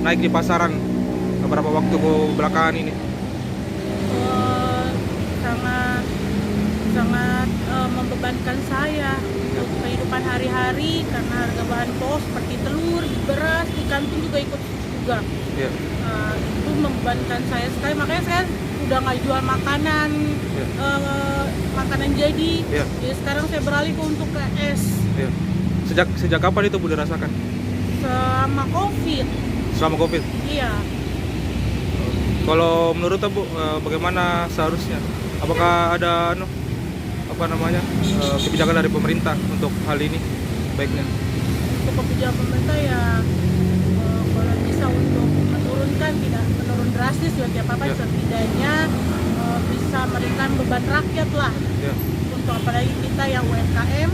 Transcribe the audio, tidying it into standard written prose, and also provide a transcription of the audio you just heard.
naik di pasaran beberapa waktu belakangan ini? Sangat sangat membebankan saya untuk kehidupan hari-hari karena harga bahan pokok seperti telur, beras, ikan pun juga ikut juga. Ya. Itu membebankan saya sekali, makanya saya udah nggak jual makanan, makanan jadi. Jadi sekarang saya beralih untuk ke es. Ya. Sejak kapan itu Bu dirasakan? Selama COVID. Selama COVID? Iya. Kalau menurut Bu, bagaimana seharusnya? Apakah ada kebijakan dari pemerintah untuk hal ini baiknya? Untuk kebijakan pemerintah ya kalau bisa untuk menurunkan, tidak menurun drastis ya apa-apa, setidaknya bisa meringankan beban rakyat lah. Untuk apalagi kita yang UMKM,